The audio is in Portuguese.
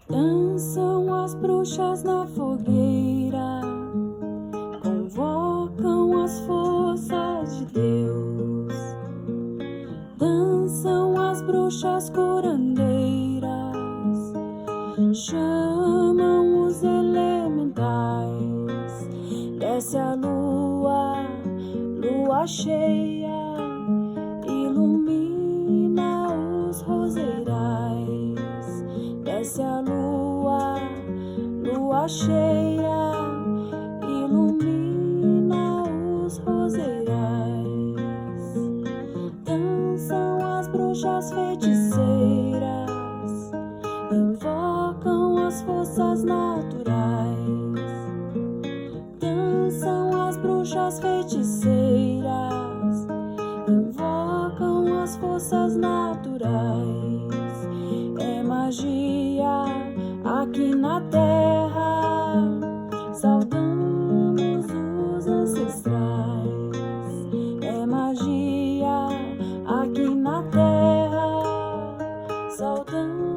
Dançam as bruxas na fogueira, convocam as forças de Deus. Dançam as bruxas curandeiras, chamam os elementais. Desce a lua, lua cheia, ilumina os roseirais. Desce a lua, lua cheia, ilumina os roseirais. Dançam as bruxas feiticeiras, invocam as forças naturais. Dançam as bruxas feiticeiras, invocam as forças naturais. É magia aqui na terra, saudamos os ancestrais. É magia aqui na terra, saudamos